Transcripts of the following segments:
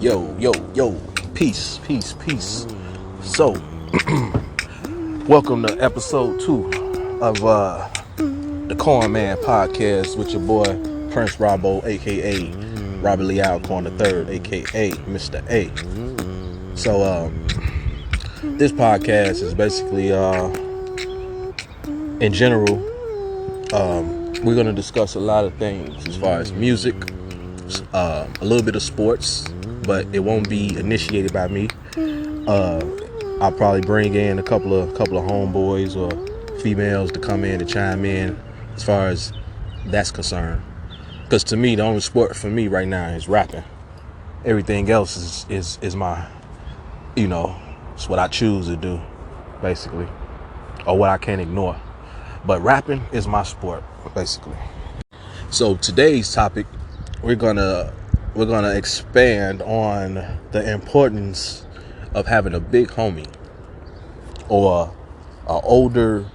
Yo, peace, peace, peace. So, welcome to episode 2 of the Corn Man podcast with your boy Prince Robbo, aka Robert Lee Alcorn III, aka Mr. A. So, this podcast is basically, in general, we're gonna discuss a lot of things as far as music, a little bit of sports, but it won't be initiated by me. I'll probably bring in a couple of homeboys or females to come in to chime in as far as that's concerned. Because to me, the only sport for me right now is rapping. Everything else is my, it's what I choose to do, basically, or what I can't ignore. But rapping is my sport, basically. So today's topic, we're gonna expand on the importance of having a big homie or an older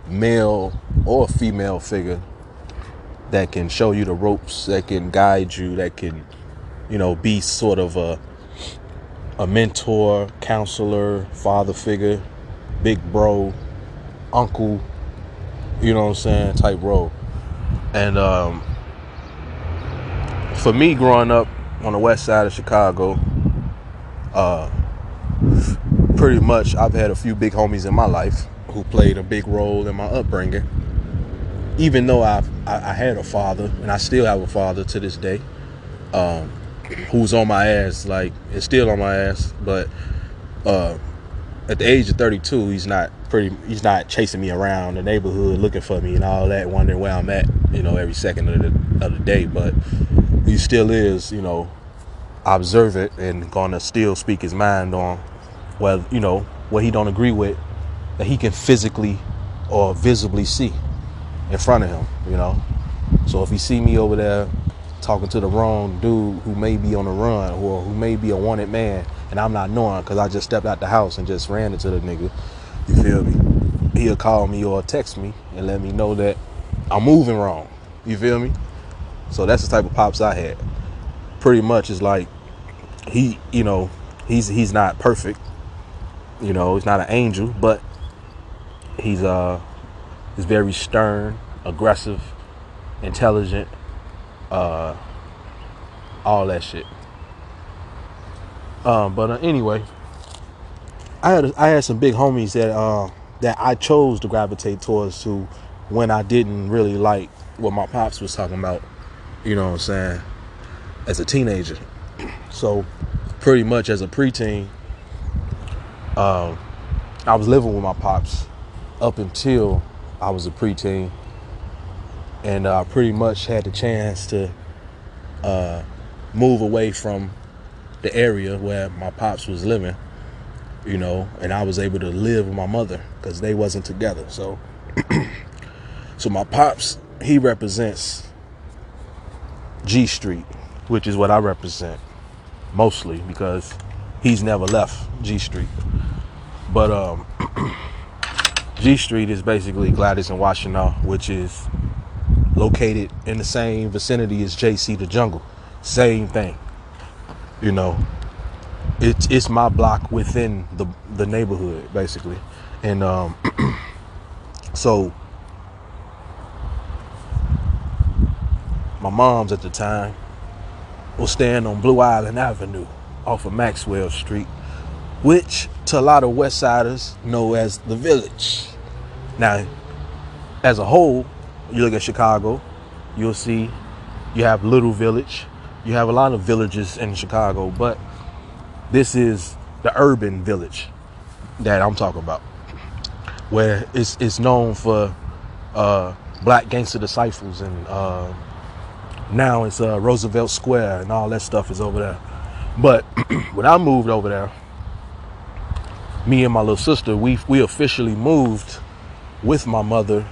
male or female figure that can show you the ropes, that can guide you, that can, be sort of a mentor, counselor, father figure, big bro, uncle, type role. And for me, growing up on the west side of Chicago, pretty much I've had a few big homies in my life who played a big role in my upbringing. Even though I had a father, and I still have a father to this day, who's on my ass, like, is still on my ass. But at the age of 32, he's not chasing me around the neighborhood looking for me and all that, wondering where I'm at, every second of the day. But he still is, observant and gonna still speak his mind on what he don't agree with, that he can physically or visibly see in front of him, So if he see me over there talking to the wrong dude who may be on the run or who may be a wanted man, and I'm not knowing because I just stepped out the house and just ran into the nigga, you feel me? He'll call me or text me and let me know that I'm moving wrong. You feel me? So that's the type of pops I had. Pretty much it's like he's not perfect. He's not an angel, but he's very stern, aggressive, intelligent, all that shit. But anyway, I had some big homies that I chose to gravitate towards to when I didn't really like what my pops was talking about, as a teenager. So pretty much as a preteen, I was living with my pops up until I was a preteen, and I pretty much had the chance to move away from the area where my pops was living, and I was able to live with my mother because they wasn't together. So my pops, he represents G Street, which is what I represent mostly because he's never left G Street. But G Street is basically Gladys and Washtenaw, which is located in the same vicinity as JC the Jungle. Same thing. It's my block within the neighborhood, basically. And so my mom's at the time was staying on Blue Island Avenue off of Maxwell Street, which to a lot of West Siders know as the Village. Now, as a whole, you look at Chicago, you'll see you have Little Village. You have a lot of villages in Chicago, but this is the urban village that I'm talking about, where it's known for Black Gangster Disciples, and now it's Roosevelt Square and all that stuff is over there. But when I moved over there, me and my little sister, we officially moved with my mother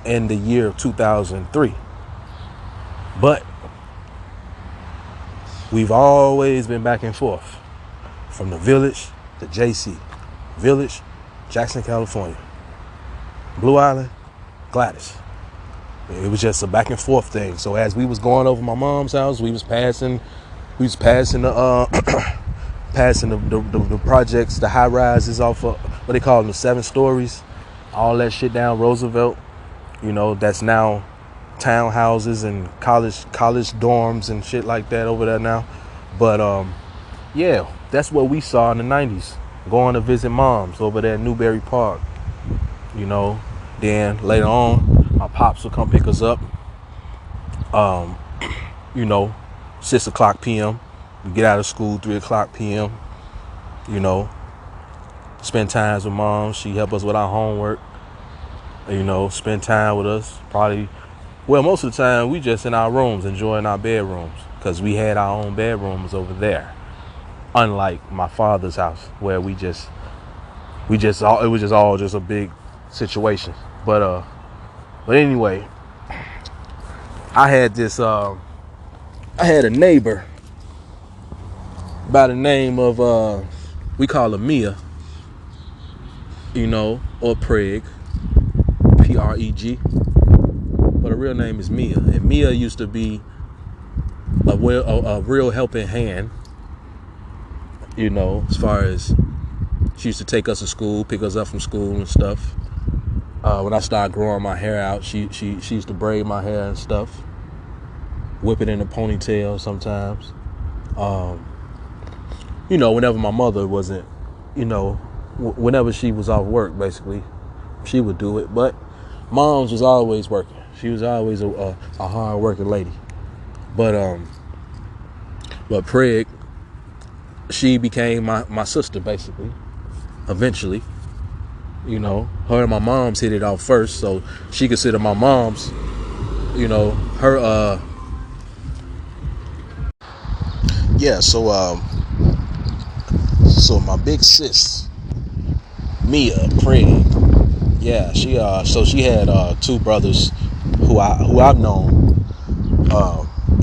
in the year of 2003. But we've always been back and forth from the Village to JC. Village, Jackson, California. Blue Island, Gladys. It was just a back and forth thing. So as we was going over my mom's house, we was passing We was passing the passing the projects, the high rises off of what they call them, the 7 stories, all that shit down Roosevelt. You know, that's now townhouses and college dorms and shit like that over there now. But yeah, that's what we saw in the 90s. Going to visit moms over there at Newberry Park. You know, then later on, my pops would come pick us up. You know, 6 o'clock p.m. We get out of school 3 o'clock p.m. You know, spend times with mom. She help us with our homework. You know, spend time with us. Probably, well, most of the time we just in our rooms enjoying our bedrooms because we had our own bedrooms over there. Unlike my father's house where it was just all a big situation. But anyway, I had a neighbor by the name of we call her Mia, you know, or Preg, Preg, but her real name is Mia. And Mia used to be a real helping hand, you know, as far as she used to take us to school, pick us up from school and stuff. When I started growing my hair out, she used to braid my hair and stuff, whip it in a ponytail sometimes. You know, whenever my mother wasn't, you know, whenever she was off work, basically, she would do it. But mom's was always working. She was always a hard working lady. But Preg, she became my sister, basically, eventually. You know, her and my mom's hit it off first, so she considered my mom's, you know, her, yeah, so my big sis, Mia Preg, yeah, she had 2 brothers who I've known,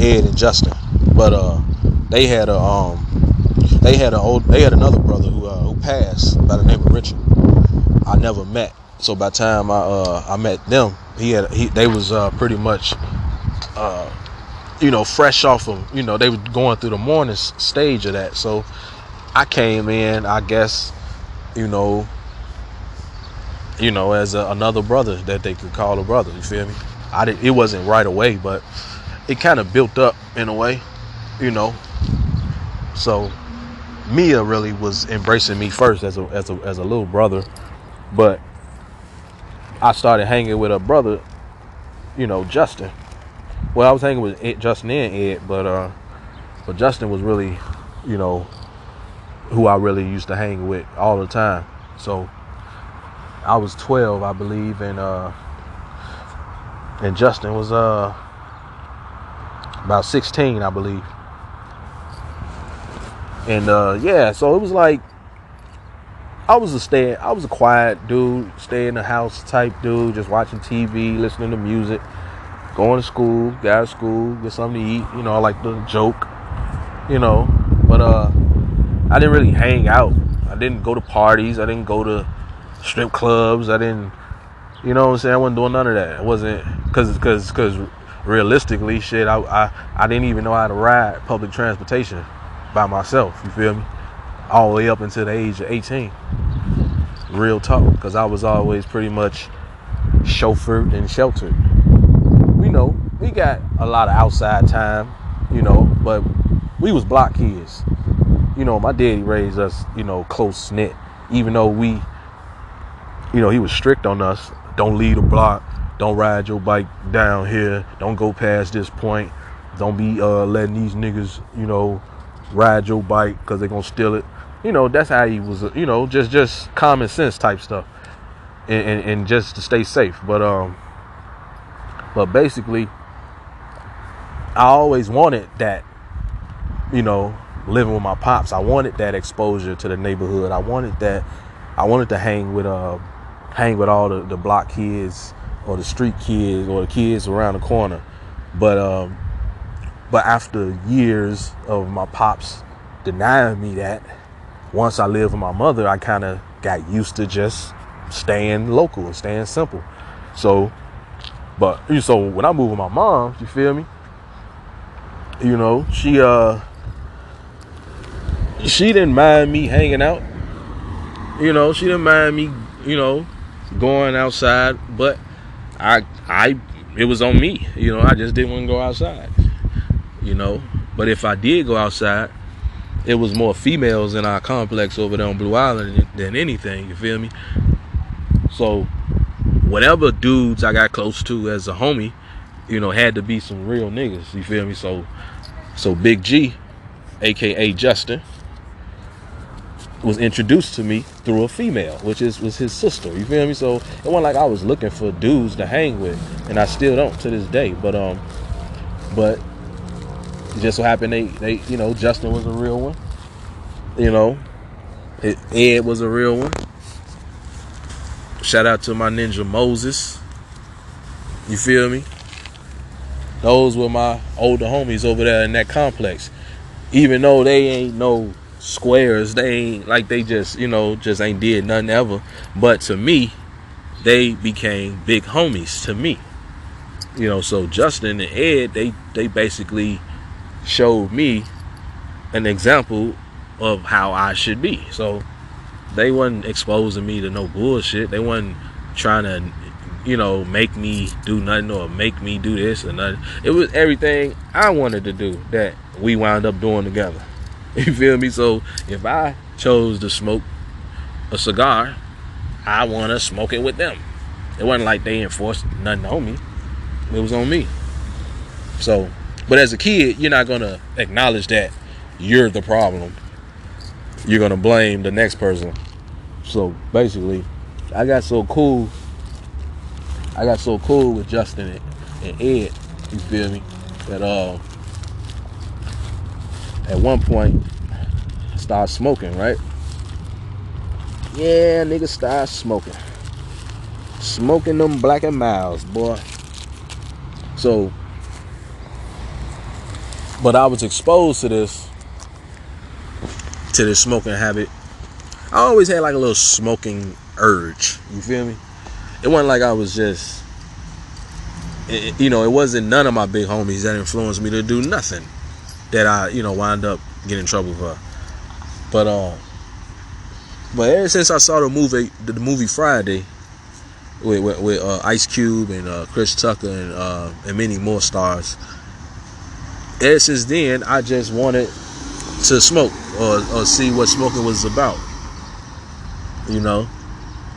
Ed and Justin, but they had another brother who passed by the name of Richard. I never met, so by the time I met them, they was pretty much you know, fresh off of, you know, they were going through the mourning stage of that. So I came in, I guess, you know, as another brother that they could call a brother. You feel me? It wasn't right away, but it kind of built up in a way, you know. So Mia really was embracing me first as a little brother, but I started hanging with her brother, you know, Justin. Well, I was hanging with Justin and Ed, but Justin was really, you know, who I really used to hang with all the time. So I was 12, I believe, and Justin was about 16, I believe. And yeah, so it was like I was a quiet dude, stay in the house type dude, just watching TV, listening to music, going to school, get out of school, get something to eat. You know, I like to joke, you know, but I didn't really hang out. I didn't go to parties. I didn't go to strip clubs. I didn't, you know what I'm saying? I wasn't doing none of that. It wasn't, cause realistically, shit, I didn't even know how to ride public transportation by myself. You feel me? All the way up until the age of 18. Real talk, because I was always pretty much chauffeured and sheltered. You know, we got a lot of outside time, you know, but we was block kids. You know, my daddy raised us, you know, close knit, even though we, you know, he was strict on us. Don't leave the block. Don't ride your bike down here. Don't go past this point. Don't be letting these niggas, you know, ride your bike because they're going to steal it. You know, that's how he was, you know, just common sense type stuff. And just to stay safe. But basically, I always wanted that, you know, living with my pops. I wanted that exposure to the neighborhood. I wanted to hang with all the block kids or the street kids or the kids around the corner. But after years of my pops denying me that, once I lived with my mother, I kind of got used to just staying local and staying simple. So when I moved with my mom, you feel me? You know, she she didn't mind me hanging out. You know, she didn't mind me, you know, going outside, but it was on me. You know, I just didn't want to go outside. You know, but if I did go outside, it was more females in our complex over there on Blue Island than anything. You feel me? So whatever dudes I got close to as a homie, you know, had to be some real niggas. You feel me? So Big G, aka Justin, was introduced to me through a female, which was his sister. You feel me? So it wasn't like I was looking for dudes to hang with, and I still don't to this day. But it just so happened they you know, Justin was a real one. You know, Ed was a real one. Shout out to my ninja Moses. You feel me? Those were my older homies over there in that complex. Even though they ain't no squares, they ain't like, they just, you know, just ain't did nothing ever. But to me, they became big homies to me. You know, so Justin and Ed, they basically showed me an example of how I should be. So they wasn't exposing me to no bullshit. They wasn't trying to, you know, make me do nothing or make me do this or nothing. It was everything I wanted to do that we wound up doing together. You feel me? So if I chose to smoke a cigar, I want to smoke it with them. It wasn't like they enforced nothing on me. It was on me. So, but as a kid, you're not going to acknowledge that you're the problem. You're going to blame the next person. So basically, I got so cool with Justin and Ed, you feel me, that at one point I started smoking, right? Yeah, niggas started smoking them Black and Milds, boy. So, but I was exposed to this smoking habit. I always had like a little smoking urge, you feel me? It wasn't like I was just, you know, it wasn't none of my big homies that influenced me to do nothing that I, you know, wind up getting in trouble for. But ever since I saw the movie Friday with Ice Cube and Chris Tucker and many more stars, ever since then I just wanted to smoke or see what smoking was about, you know.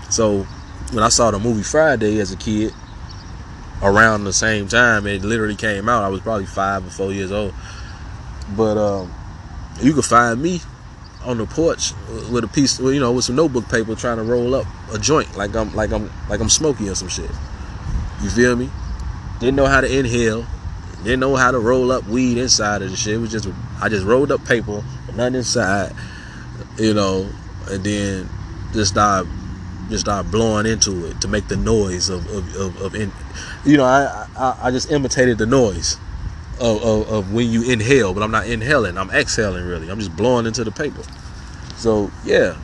So when I saw the movie Friday as a kid, around the same time it literally came out, I was probably 5 or 4 years old. But you could find me on the porch with a piece, you know, with some notebook paper, trying to roll up a joint like I'm smoky or some shit. You feel me? Didn't know how to inhale, didn't know how to roll up weed inside of the shit. It was just, I just rolled up paper, nothing inside, you know, and then just started blowing into it to make the noise of you know, I just imitated the noise of when you inhale, but I'm not inhaling, I'm exhaling really. I'm just blowing into the paper. So yeah.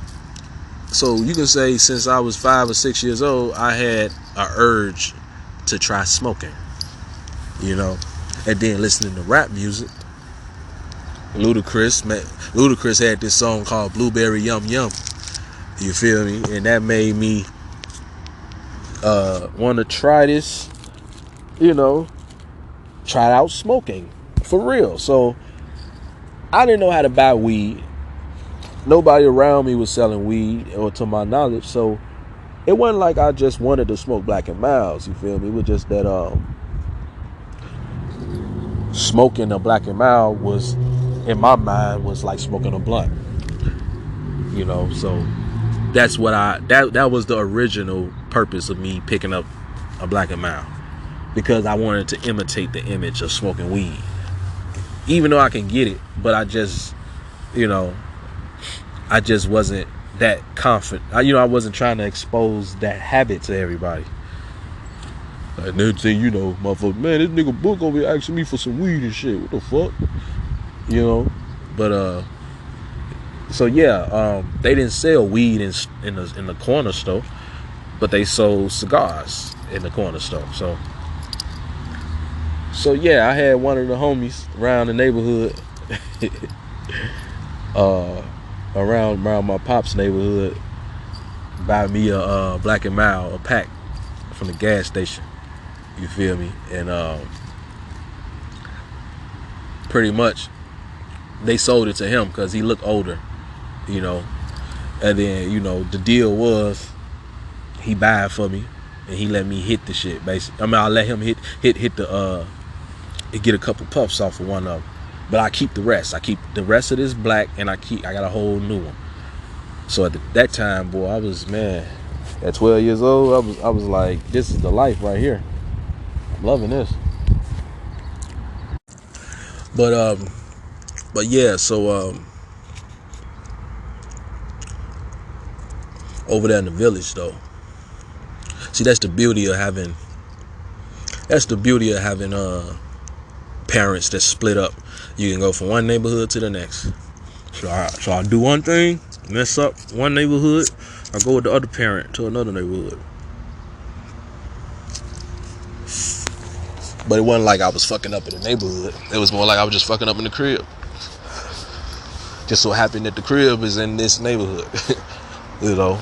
So you can say since I was 5 or 6 years old, I had an urge to try smoking, you know. And then listening to rap music, Ludacris had this song called Blueberry Yum Yum. You feel me? And that made me want to try this, you know, try out smoking for real. So I didn't know how to buy weed. Nobody around me was selling weed, or to my knowledge. So it wasn't like I just wanted to smoke Black and Milds. You feel me? It was just that smoking a Black and Mild was, in my mind, was like smoking a blunt. You know, so that's what that was the original purpose of me picking up a Black and Mild, because I wanted to imitate the image of smoking weed. Even though I can get it, but I just, you know, I just wasn't that confident. I wasn't trying to expose that habit to everybody. And then say, you know, motherfucker, man, this nigga Book over here asking me for some weed and shit. What the fuck? You know? But so yeah, they didn't sell weed in the corner store, but they sold cigars in the corner store. So yeah, I had one of the homies around the neighborhood around my pop's neighborhood, buy me a Black and Mild, a pack from the gas station. You feel me? And pretty much they sold it to him because he looked older, you know. And then, you know, the deal was he buy it for me and he let me hit the shit, basically. I mean, I let him hit the get a couple puffs off of one of them, but I keep the rest. I keep the rest of this black, and I got a whole new one. So at that time, boy, I was, man, at 12 years old, I was like, this is the life right here. I'm loving this. But yeah, so over there in the village though, see, that's the beauty of having parents that split up. You can go from one neighborhood to the next. So I do one thing, mess up one neighborhood, I go with the other parent to another neighborhood. But it wasn't like I was fucking up in the neighborhood. It was more like I was just fucking up in the crib. Just so happened that the crib is in this neighborhood. You know.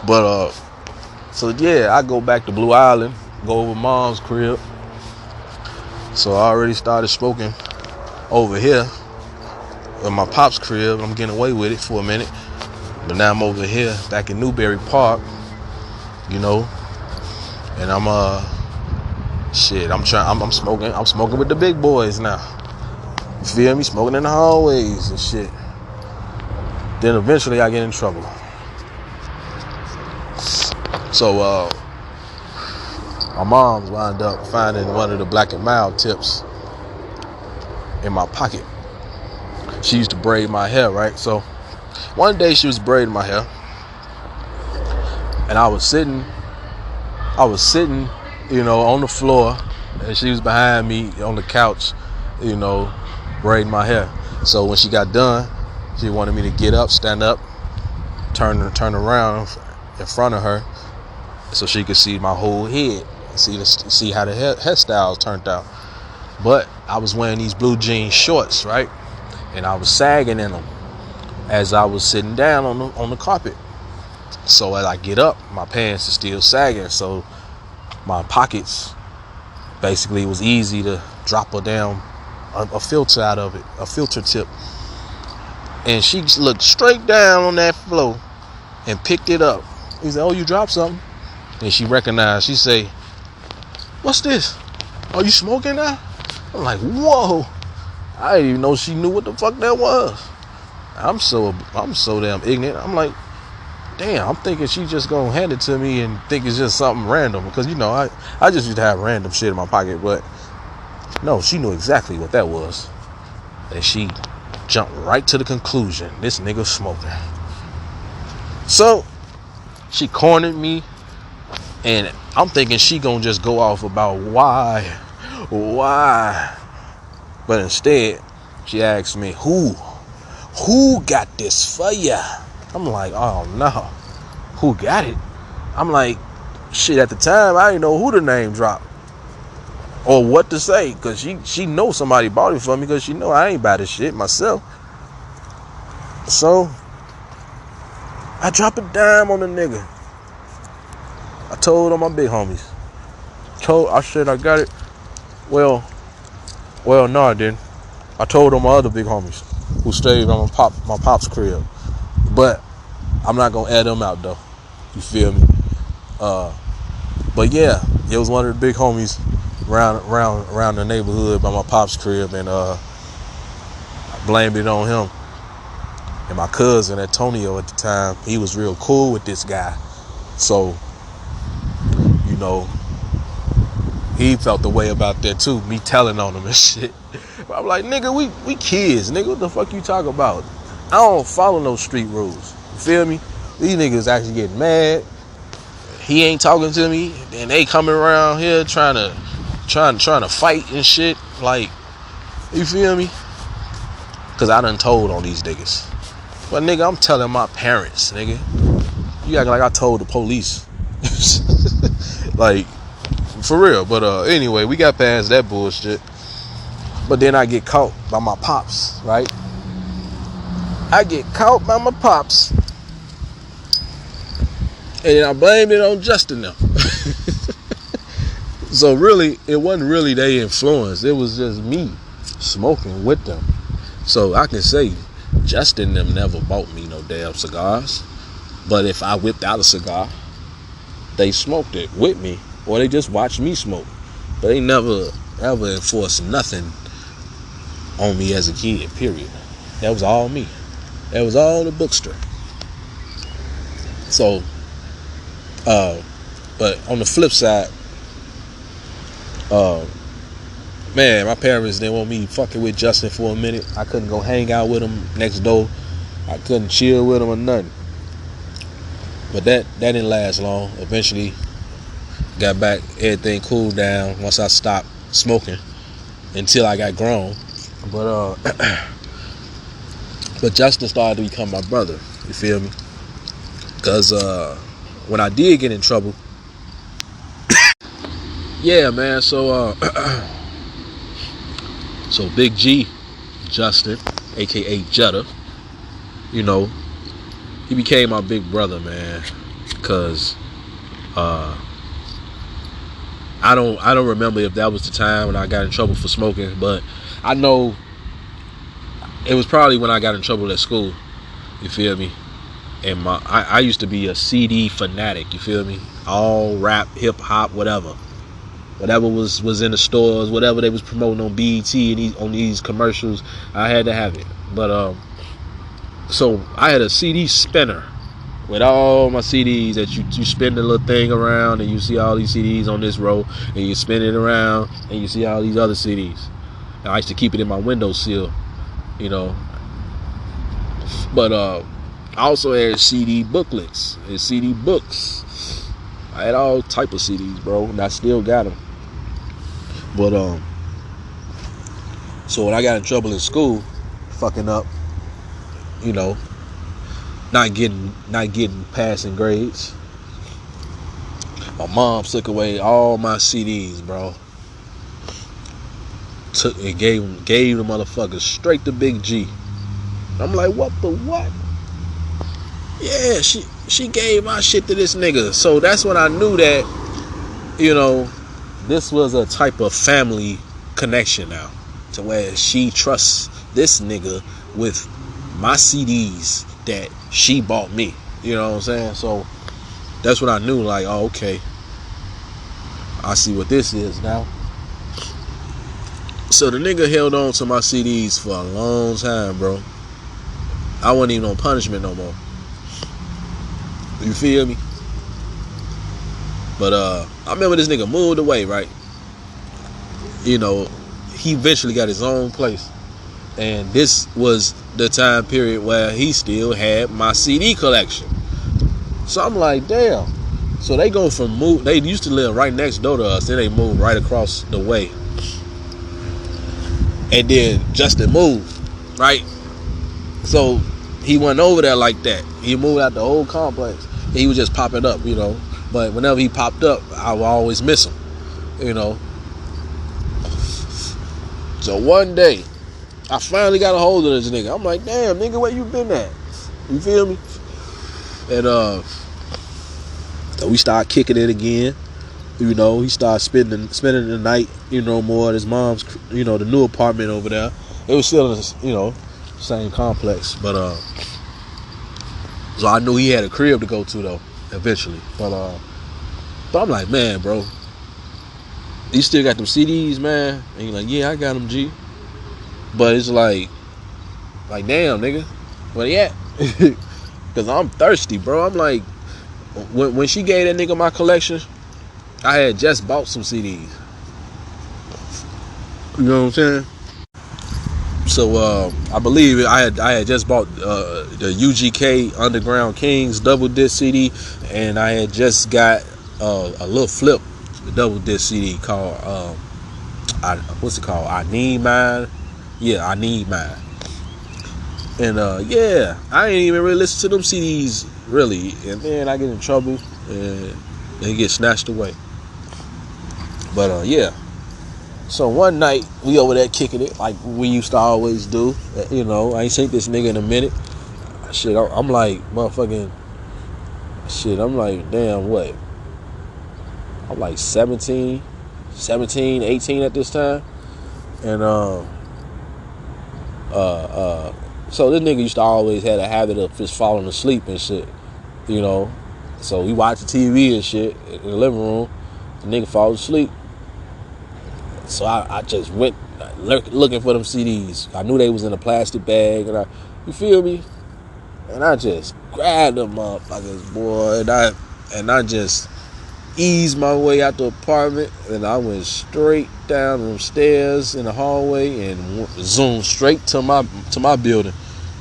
But so yeah, I go back to Blue Island, go over mom's crib. So I already started smoking over here in my pop's crib. I'm getting away with it for a minute. But now I'm over here back in Newberry Park, you know. And I'm smoking with the big boys now. You feel me? Smoking in the hallways and shit. Then eventually I get in trouble. So my mom's wound up finding one of the Black and Mild tips in my pocket. She used to braid my hair, right? So one day she was braiding my hair, and I was sitting, you know, on the floor, and she was behind me on the couch, you know, braiding my hair. So when she got done, she wanted me to get up, stand up, turn around in front of her, so she could see my whole head, see how the hairstyles turned out. But I was wearing these blue jean shorts, right? And I was sagging in them as I was sitting down on the carpet. So as I get up, my pants are still sagging. So my pockets, basically, it was easy to drop a filter out of it, a filter tip. And she looked straight down on that floor and picked it up. He said, "Oh, you dropped something?" And she recognized. She say, "What's this? Are you smoking now?" I'm like, whoa. I didn't even know she knew what the fuck that was. I'm so damn ignorant. I'm like, damn, I'm thinking she just gonna hand it to me and think it's just something random. Because, you know, I just used to have random shit in my pocket. But no, she knew exactly what that was. And she jumped right to the conclusion. This nigga smoking. So she cornered me. And I'm thinking she gonna just go off about why. But instead, she asked me, who got this for ya? I'm like, oh no, who got it? I'm like, shit, at the time, I didn't know who the name dropped or what to say, because she know somebody bought it for me, because she know I ain't buy this shit myself. So I dropped a dime on the nigga. I told all my big homies. I said I got it. Well, no, I didn't. I told all my other big homies who stayed on my pop's crib. But I'm not gonna add them out though. You feel me? But yeah, it was one of the big homies around the neighborhood by my pop's crib, and I blamed it on him. And my cousin Antonio at the time, he was real cool with this guy. So, you know, he felt the way about that too, me telling on him and shit. But I'm like, nigga, we kids, nigga, what the fuck you talking about? I don't follow no street rules. You feel me? These niggas actually getting mad. He ain't talking to me, and they coming around here trying to fight and shit. Like, you feel me? Cause I done told on these niggas. But nigga, I'm telling my parents, nigga. You acting like I told the police. Like, for real. But anyway, we got past that bullshit. But then I get caught by my pops, right? I get caught by my pops, and I blamed it on Justin now. So really, it wasn't really their influence. It was just me smoking with them. So I can say Justin them never bought me no damn cigars. But if I whipped out a cigar, they smoked it with me, or they just watched me smoke. But they never ever enforced nothing on me as a kid, period. That was all me. That was all the Bookster. So, but on the flip side, man, my parents didn't want me fucking with Justin for a minute. I couldn't go hang out with him next door. I couldn't chill with him or nothing. But that didn't last long. Eventually, got back, everything cooled down once I stopped smoking until I got grown. But but Justin started to become my brother. You feel me? Cause when I did get in trouble, yeah, man. So so Big G, Justin, aka Jetta, you know, he became my big brother, man. Cause I don't remember if that was the time when I got in trouble for smoking, but I know it was probably when I got in trouble at school. You feel me? And I used to be a CD fanatic. You feel me? All rap, hip hop, whatever was in the stores, whatever they was promoting on BET and on these commercials, I had to have it. But so I had a CD spinner with all my CDs that you spin the little thing around and you see all these CDs on this row, and you spin it around and you see all these other CDs. And I used to keep it in my windowsill, you know. But I also had CD booklets and CD books. I had all type of CDs, bro, and I still got them. But so when I got in trouble in school, fucking up, you know, not getting passing grades, my mom took away all my CDs, bro. Took and gave the motherfuckers straight to Big G. I'm like, what the what? Yeah, she gave my shit to this nigga. So that's when I knew that, you know, this was a type of family connection now, to where she trusts this nigga with my CDs that she bought me. You know what I'm saying? So that's when I knew, like, oh, okay, I see what this is now. So the nigga held on to my CDs for a long time, bro. I wasn't even on punishment no more. You feel me? But I remember this nigga moved away, right? You know, he eventually got his own place. And this was the time period where he still had my CD collection. So I'm like, damn. So they go from they used to live right next door to us, then they moved right across the way. And then Justin moved, right? So he went over there like that. He moved out the old complex. He was just popping up, you know. But whenever he popped up, I would always miss him, you know. So one day, I finally got a hold of this nigga. I'm like, damn, nigga, where you been at? You feel me? And so we started kicking it again. You know, he started spending the night, you know, more at his mom's, you know, the new apartment over there. It was still in the, you know, same complex, but so I knew he had a crib to go to though, eventually. But I'm like, man, bro, you still got them CDs, man? And he's like, yeah, I got them, G. But it's like damn, nigga, where they at? Cause I'm thirsty, bro. I'm like, when she gave that nigga my collection, I had just bought some CDs. You know what I'm saying? So I believe I had just bought the UGK Underground Kings double disc CD, and I had just got a little flip double disc CD called what's it called? I Need Mine. Yeah, I Need Mine. And yeah, I ain't even really listen to them CDs really, and then I get in trouble and they get snatched away. But yeah. So one night we over there kicking it like we used to always do. You know, I ain't seen this nigga in a minute. shit, I'm like motherfucking shit. I'm like, damn, what? I'm like 17, 18 at this time, and so this nigga used to always had a habit of just falling asleep and shit, you know. So we watch the TV and shit in the living room. The nigga falls asleep. So I just went looking for them CDs. I knew they was in a plastic bag, and you feel me? And I just grabbed them motherfuckers, boy, and I just eased my way out the apartment, and I went straight down them stairs in the hallway and zoomed straight to my building,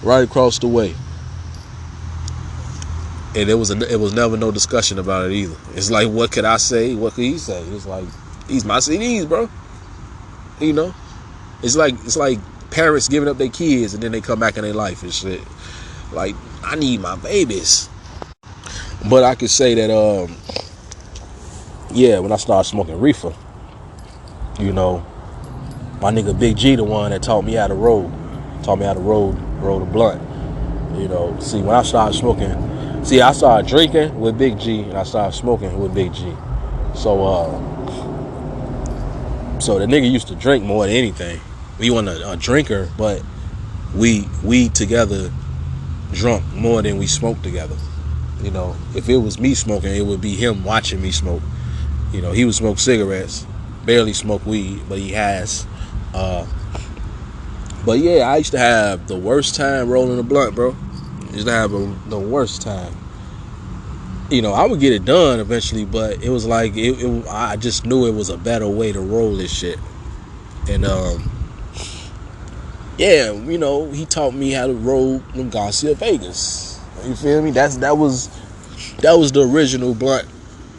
right across the way. And it was never no discussion about it either. It's like, what could I say? What could he say? It's like, these my CDs, bro. You know, it's like parents giving up their kids and then they come back in their life and shit. Like, I need my babies. But I could say that, yeah, when I started smoking reefer, you know, my nigga Big G, the one that taught me how to roll a blunt. You know, see, when I started smoking, I started drinking with Big G and I started smoking with Big G. So the nigga used to drink more than anything. We wasn't a drinker, but we together drunk more than we smoked together. You know, if it was me smoking, it would be him watching me smoke. You know, he would smoke cigarettes, barely smoke weed, but he has. But yeah, I used to have the worst time rolling a blunt, bro. I used to have the worst time. You know, I would get it done eventually, but it was like I just knew it was a better way to roll this shit. And yeah, you know, he taught me how to roll them Garcia Vegas. You feel me? That was the original blunt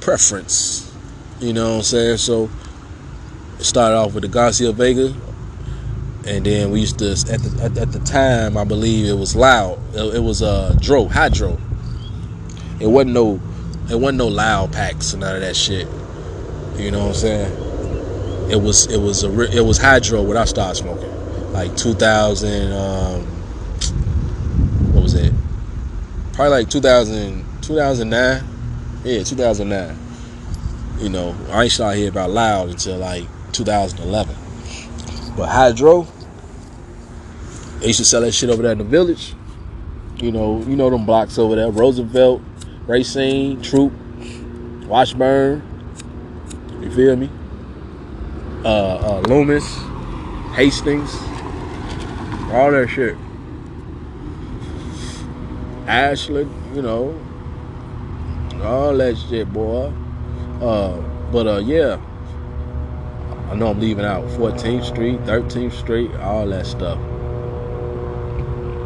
preference. You know what I'm saying? So it started off with the Garcia Vega, and then we used to at the time, I believe it was loud. It was hydro. It wasn't no loud packs and none of that shit. You know what I'm saying? It was hydro when I started smoking, like 2000. What was it? Probably like 2009. Yeah, 2009. You know, I ain't started hearing about loud until like 2011. But hydro, they used to sell that shit over there in the Village. You know them blocks over there: Roosevelt, Racine, Troop, Washburn. You feel me? Loomis, Hastings, all that shit. Ashland, you know, all that shit, boy. But yeah, I know I'm leaving out 14th Street, 13th Street, all that stuff.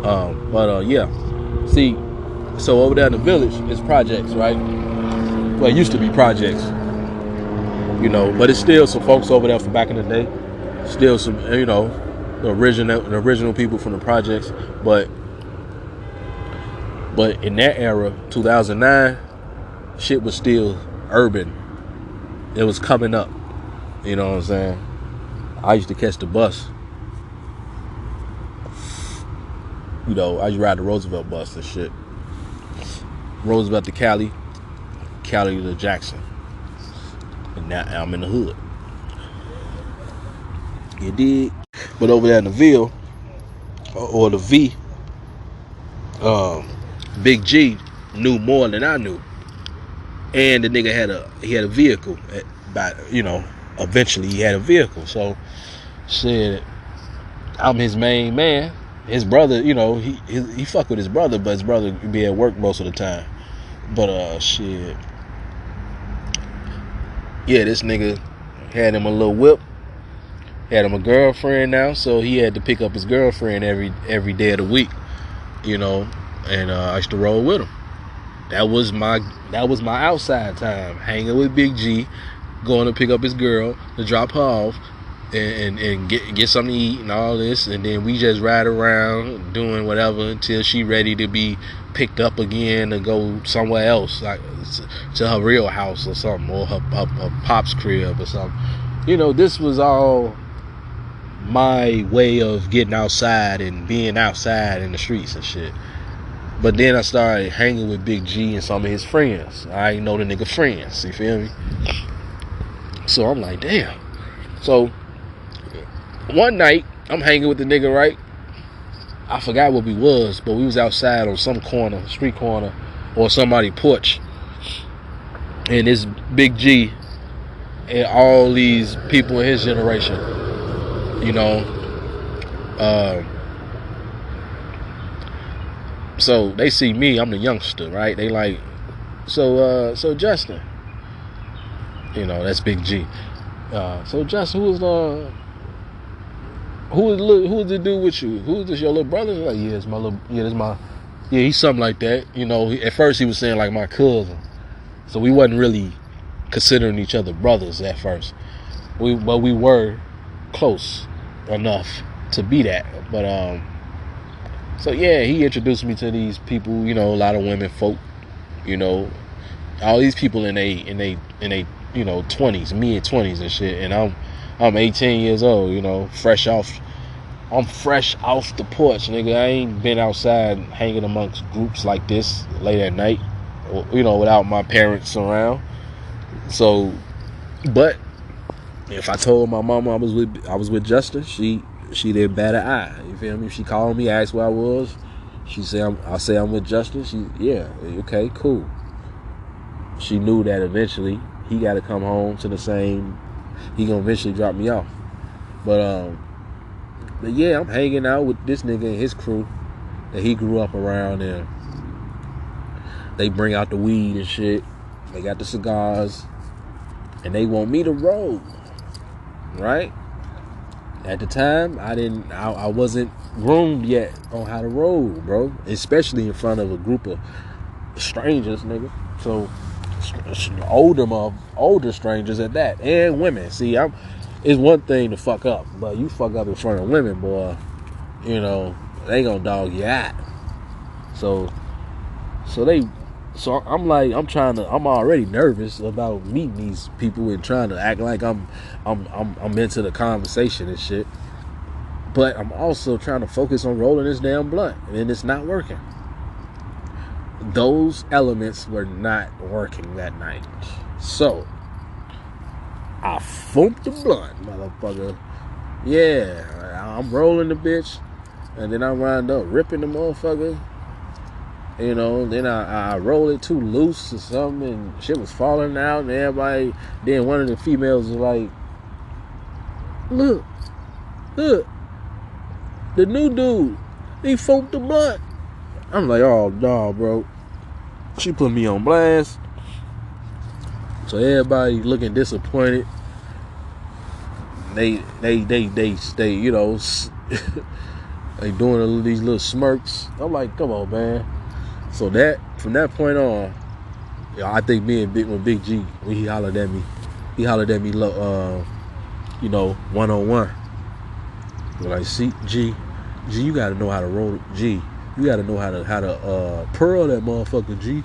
But yeah, see, so over there in the Village, it's projects, right? Well, it used to be projects, you know, but it's still some folks over there from back in the day. Still some, you know, the original people from the projects. But in that era, 2009, shit was still urban. It was coming up. You know what I'm saying? I used to catch the bus. You know, I used to ride the Roosevelt bus and shit. Roosevelt to Cali, Cali to Jackson. And now I'm in the hood. You dig? But over there in the Ville, or the V, Big G knew more than I knew. And the nigga had a vehicle. Eventually he had a vehicle. So, shit, I'm his main man. His brother, you know, he fuck with his brother, but his brother be at work most of the time. But shit, yeah, this nigga had him a little whip. Had him a girlfriend now, so he had to pick up his girlfriend every day of the week, you know. And I used to roll with him. That was my outside time, hanging with Big G, going to pick up his girl, to drop her off, and get something to eat and all this, and then we just ride around doing whatever until she ready to be picked up again to go somewhere else, like to her real house or something, or her pop's crib or something. You know, this was all my way of getting outside and being outside in the streets and shit. But then I started hanging with Big G and some of his friends. I ain't know the nigga friends, you feel me? So I'm like, damn. So one night, I'm hanging with the nigga, right? I forgot what we was, but we was outside on some corner, street corner, or somebody's porch. And this Big G and all these people in his generation, you know, so they see me, I'm the youngster, right? They like, so Justin, you know, that's Big G. So Justin, who is the dude with you? Who is this, your little brother? Like, yeah, it's my little, yeah, he's something like that. You know, at first he was saying like my cousin. So we wasn't really considering each other brothers at first. But we were close enough to be that. But so yeah, he introduced me to these people, you know, a lot of women folk, you know, all these people in they you know, 20s, mid-20s and shit, and I'm 18 years old, you know, I'm fresh off the porch, nigga. I ain't been outside hanging amongst groups like this late at night, you know, without my parents around. So, but if I told my mama I was with Justin, she didn't bat an eye. You feel me? If she called me, asked where I was, I'll say I'm with Justin. Yeah, okay, cool. She knew that eventually he got to come home to the same. He gonna eventually drop me off. But yeah, I'm hanging out with this nigga and his crew that he grew up around, and they bring out the weed and shit. They got the cigars, and they want me to roll, right? At the time, I wasn't groomed yet on how to roll, bro. Especially in front of a group of strangers, nigga. So older strangers at that, and women. See, it's one thing to fuck up, but you fuck up in front of women, boy, you know, they gonna dog you out. So I'm already nervous about meeting these people and trying to act like I'm into the conversation and shit. But I'm also trying to focus on rolling this damn blunt, and it's not working. Those elements were not working that night. So I funked the blunt, motherfucker. Yeah, I'm rolling the bitch, and then I wind up ripping the motherfucker. You know, then I rolled it too loose or something, and shit was falling out, and everybody. Then one of the females was like, "Look, the new dude, he funked the blunt." I'm like, "Oh no, bro." She put me on blast, so everybody looking disappointed. They you know, they doing these little smirks. I'm like, come on, man. So from that point on, you know, I think when Big G, when he hollered at me, you know, 1-on-1. When I see G, you gotta know how to roll. G, you gotta know how to pearl that motherfucker, G.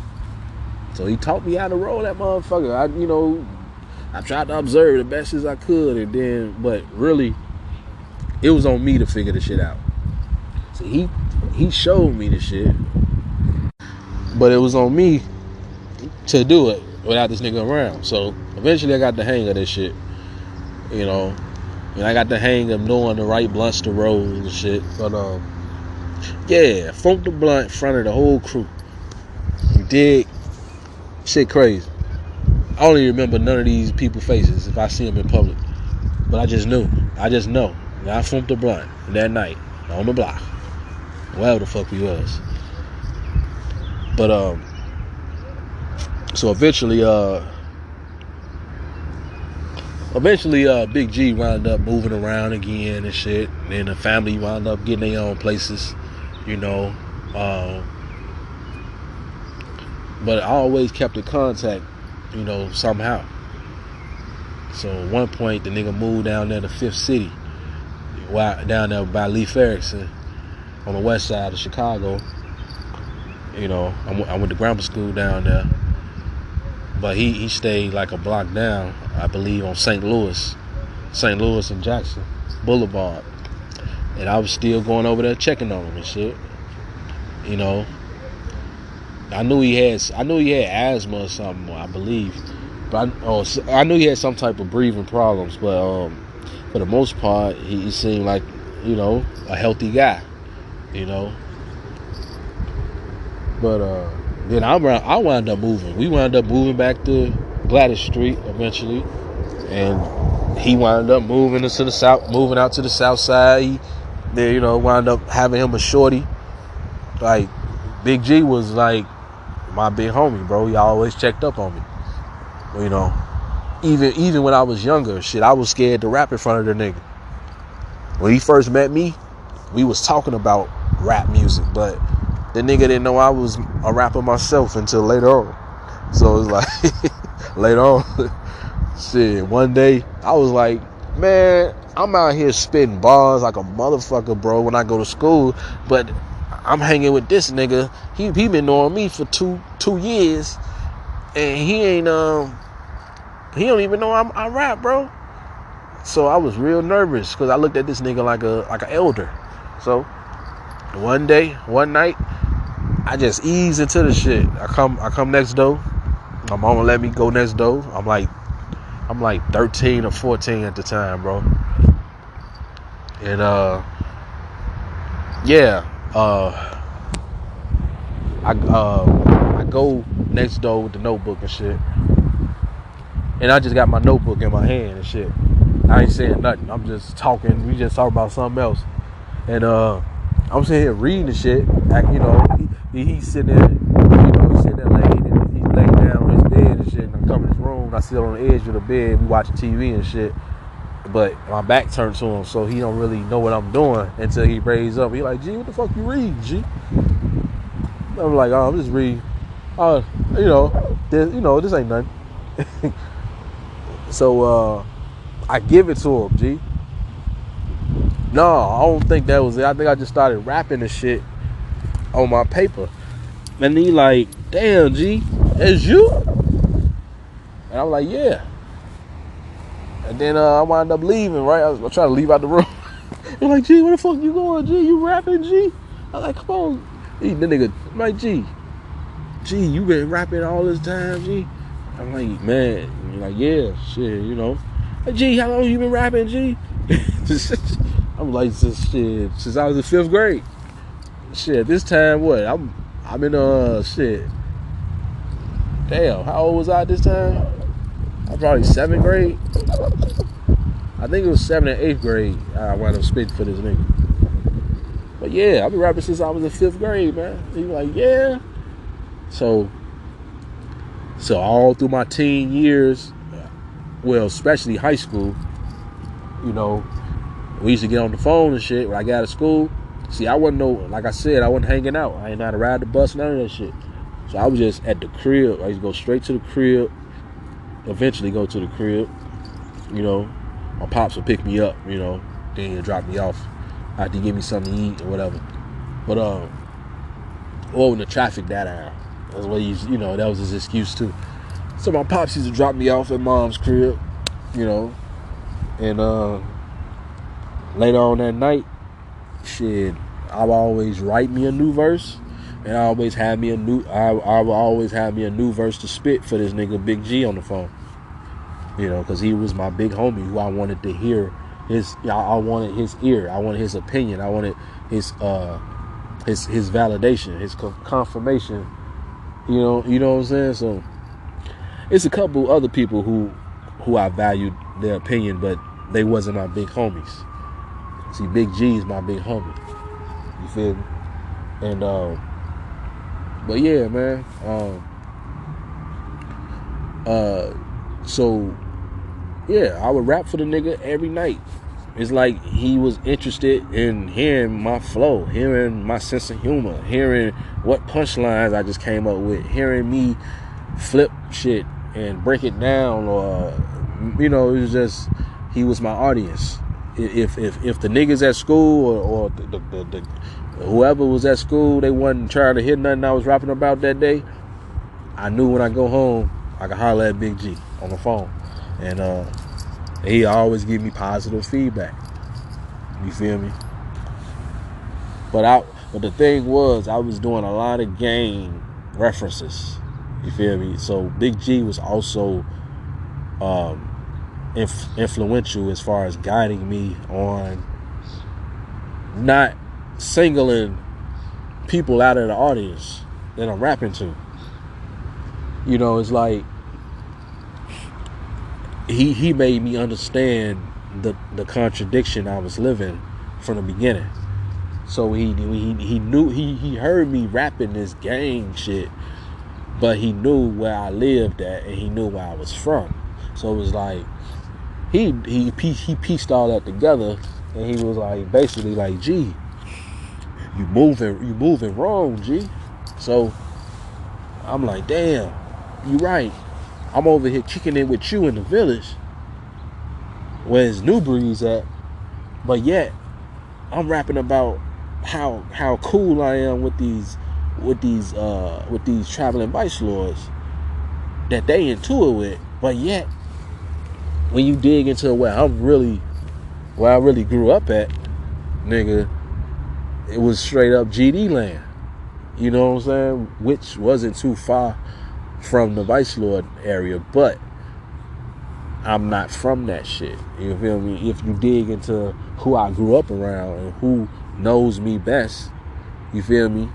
So he taught me how to roll that motherfucker. I tried to observe the best as I could, but really, it was on me to figure the shit out. So he showed me the shit, but it was on me to do it without this nigga around. So eventually I got the hang of this shit, you know, and I got the hang of knowing the right blunts to roll and shit. But yeah, funked the blunt in front of the whole crew. You dig? Shit crazy. I don't even remember none of these people's faces if I see them in public, but I just know. And I funked the blunt that night on the block, wherever the fuck we was. But so eventually Big G wound up moving around again and shit. And then the family wound up getting their own places, you know. But I always kept in contact, you know, somehow. So at one point, the nigga moved down there to Fifth City, down there by Lee Ferguson, on the west side of Chicago. You know, I went to grammar school down there, but he stayed like a block down, I believe, on St. Louis and Jackson Boulevard. And I was still going over there checking on him and shit, you know. I knew he had asthma or something, I believe. But I knew he had some type of breathing problems. But for the most part, he seemed like, a healthy guy. You know. But then I wound up moving. We wound up moving back to Gladys Street eventually, and he wound up moving into the south, moving out to the south side. He, wound up having him a shorty. Like Big G was like my big homie, bro. He always checked up on me. Even when I was younger, shit, I was scared to rap in front of the nigga. When he first met me, we was talking about rap music, but the nigga didn't know I was a rapper myself until later on. So it was like later on, shit. One day I was like, man, I'm out here spitting bars like a motherfucker, bro. When I go to school, but I'm hanging with this nigga. He been knowing me for two years, and he don't even know I rap, bro. So I was real nervous because I looked at this nigga like an elder. So one night, I just ease into the shit. I come next door. My mama let me go next door. I'm like 13 or 14 at the time, bro. And I go next door with the notebook and shit. And I just got my notebook in my hand and shit. I ain't saying nothing. I'm just talking. We just talking about something else. And I'm sitting here reading the shit. He's sitting there, he's sitting there laying, he's laying down on his bed and shit. And I come in his room and I sit on the edge of the bed. We watching TV and shit. But my back turned to him, so he don't really know what I'm doing until he raised up. He like, G, what the fuck you reading, G? I'm like, oh, I'm just reading. This ain't nothing. So I give it to him, G. No, I don't think that was it. I think I just started rapping the shit on my paper. And he like, damn, G, that's you? And I'm like, yeah. And then I wound up leaving, right? I was trying to leave out the room. They're like, G, where the fuck you going, G? You rapping, G? I'm like, come on. The nigga, I'm like, G, you been rapping all this time, G? I'm like, man. And you're like, yeah, shit, Like, G, how long you been rapping, G? I'm like, since I was in 5th grade. Shit, this time, what? I'm in, shit. Damn, how old was I this time? I was probably 7th grade. I think it was 7th and 8th grade. I wound up spitting for this nigga. But yeah, I've been rapping since I was in 5th grade, man. He was like, yeah. So all through my teen years, well, especially high school, we used to get on the phone and shit when I got out of school. See, I like I said, I wasn't hanging out. I ain't know how to ride the bus, none of that shit. So I was just at the crib. I used to go straight to the crib, eventually go to the crib. My pops would pick me up, then he'd drop me off after he give me something to eat or whatever. But, or when the traffic died down. That's what that was his excuse too. So my pops used to drop me off at mom's crib, and later on that night, shit, I would always write me a new verse, and I would always have me a new verse to spit for this nigga Big G on the phone. Because he was my big homie who I wanted to hear I wanted his ear, I wanted his opinion, I wanted his validation, his confirmation. You know what I'm saying? So it's a couple other people who I valued their opinion, but they wasn't my big homies. See, Big G is my big homie. You feel me? And but yeah, man. So yeah, I would rap for the nigga every night. It's like he was interested in hearing my flow, hearing my sense of humor, hearing what punchlines I just came up with, hearing me flip shit and break it down, or it was just, he was my audience. If the niggas at school or the whoever was at school, they wasn't trying to hear nothing I was rapping about that day, I knew when I go home I could holler at Big G on the phone, and he always give me positive feedback. You feel me? But the thing was, I was doing a lot of game references. You feel me? So Big G was also influential as far as guiding me on not singling people out of the audience that I'm rapping to. You know, it's like he made me understand the contradiction I was living from the beginning. So he knew he heard me rapping this gang shit, but he knew where I lived at and he knew where I was from. So it was like he pieced all that together, and he was like basically like, G, you moving wrong, G. So I'm like, damn, you right. I'm over here kicking it with you in the village, where's New Breeze at, but yet I'm rapping about how cool I am with these traveling vice lords that they into it with. But yet when you dig into where I really grew up at, nigga, it was straight up GD land. You know what I'm saying? Which wasn't too far from the Vice Lord area, but I'm not from that shit. You feel me? If you dig into who I grew up around and who knows me best, you feel me?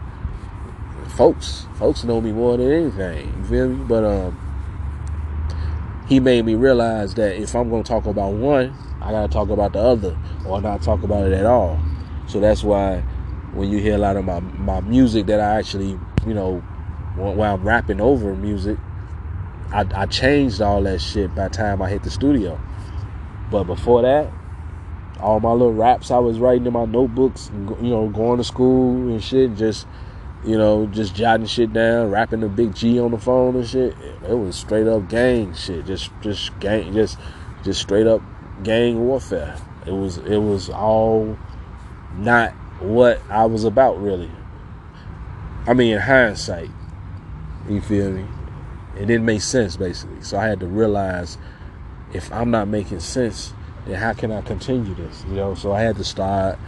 Folks know me more than anything. You feel me? But he made me realize that if I'm gonna talk about one, I gotta talk about the other, or not talk about it at all. So that's why when you hear a lot of my music that I actually, you know, while I'm rapping over music, I changed all that shit by the time I hit the studio. But before that, all my little raps I was writing in my notebooks, you know, going to school and shit, just, you know, just jotting shit down, rapping the Big G on the phone and shit. It was straight up gang shit, just straight up gang warfare. It was all not what I was about, really. I mean, in hindsight, you feel me? It didn't make sense, basically. So I had to realize, if I'm not making sense, then how can I continue this? You know, so I had to start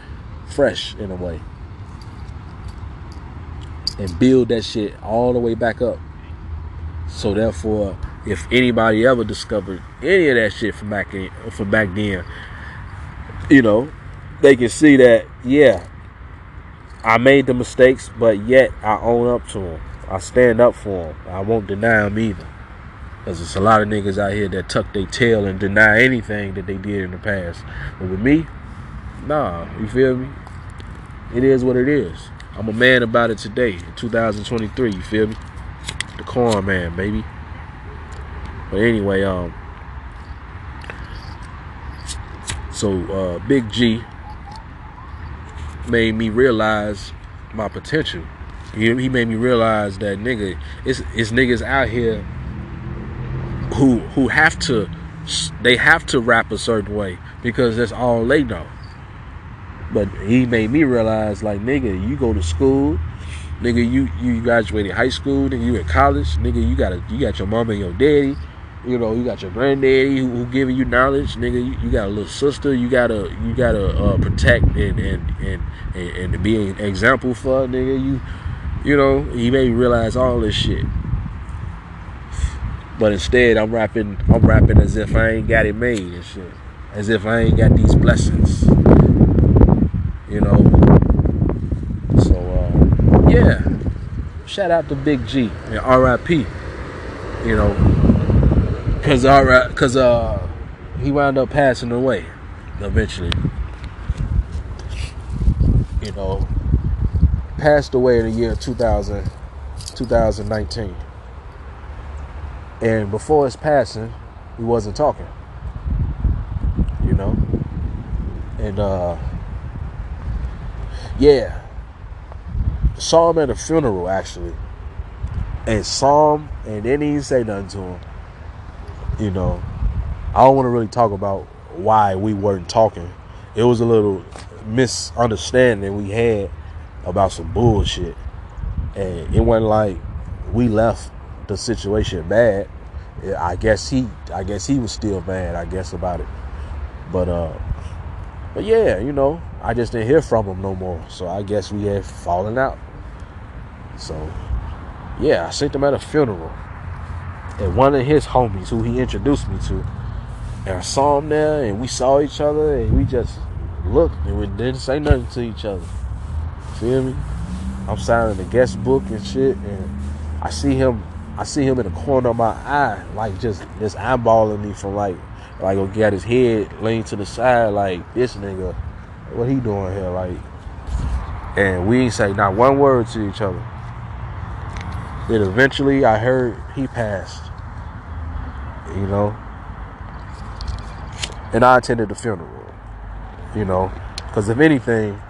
fresh in a way and build that shit all the way back up. So therefore, if anybody ever discovered any of that shit from back then, you know, they can see that, yeah, I made the mistakes, but yet I own up to them. I stand up for them. I won't deny them either. Because there's a lot of niggas out here that tuck their tail and deny anything that they did in the past. But with me, nah, you feel me? It is what it is. I'm a man about it today, in 2023, you feel me? The corn man, baby. But anyway, so Big G made me realize my potential. He made me realize that, nigga, it's niggas out here who have to rap a certain way because that's all they know. But he made me realize, like, nigga, you go to school, nigga, you graduated high school, nigga, you in college, nigga, you got your mama and your daddy, you know, you got your granddaddy who giving you knowledge, nigga, you got a little sister, you gotta protect and be an example for, nigga. You know, he made me realize all this shit. But instead, I'm rapping as if I ain't got it made and shit, as if I ain't got these blessings. You know. So yeah. Shout out to Big G and R.I.P. You know, cause he wound up passing away eventually. You know, passed away in the year 2019. And before his passing, he wasn't talking. You know? And yeah. Saw him at a funeral, actually. And saw him, and didn't even say nothing to him. You know, I don't want to really talk about why we weren't talking. It was a little misunderstanding we had about some bullshit. And it wasn't like we left the situation bad. I guess he was still mad, I guess, about it. But yeah, you know, I just didn't hear from him no more. So I guess we had fallen out. So yeah, I seen him at a funeral. And one of his homies who he introduced me to. And I saw him there, and we saw each other, and we just looked, and we didn't say nothing to each other. Feel me? I'm signing the guest book and shit, and I see him in the corner of my eye, like just eyeballing me from like got his head leaned to the side, like, this nigga, what he doing here, like. And we ain't say not one word to each other. Then eventually I heard he passed, you know. And I attended the funeral, you know, because if anything,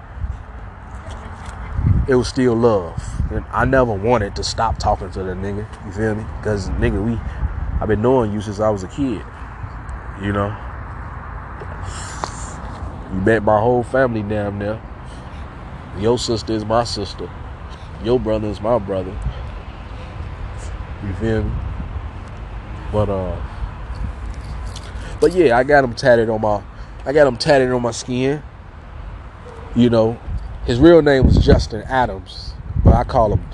it was still love. And I never wanted to stop talking to the nigga, you feel me? Because, nigga, I've been knowing you since I was a kid, you know. You met my whole family damn near. Your sister is my sister. Your brother is my brother. You feel me? But yeah, I got him tatted on my skin. You know, his real name was Justin Adams, but I call him.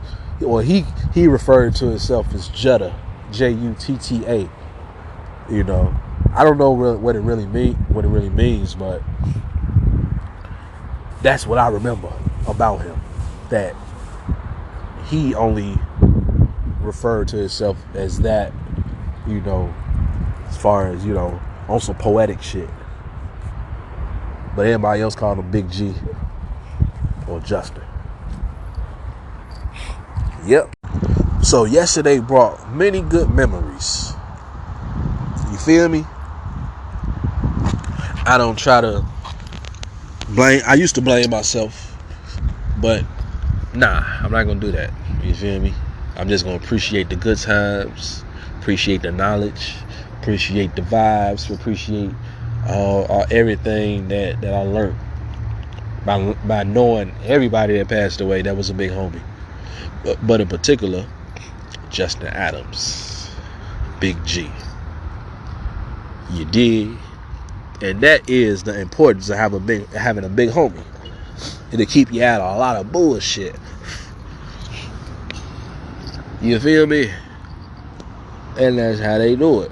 Well, he referred to himself as Jutta, Jutta. You know, I don't know what it really means, but that's what I remember about him. That he only referred to himself as that. You know, as far as, you know, on some poetic shit. But everybody else called him Big G or Justin. Yep. So yesterday brought many good memories. You feel me? I don't try to blame. I used to blame myself, but nah, I'm not gonna do that. You feel me? I'm just gonna appreciate the good times, appreciate the knowledge, appreciate the vibes, appreciate everything that I learned by knowing everybody that passed away that was a big homie. But in particular, Justin Adams, Big G. You dig? And that is the importance of having a big homie. It'll keep you out of a lot of bullshit. You feel me? And that's how they do it.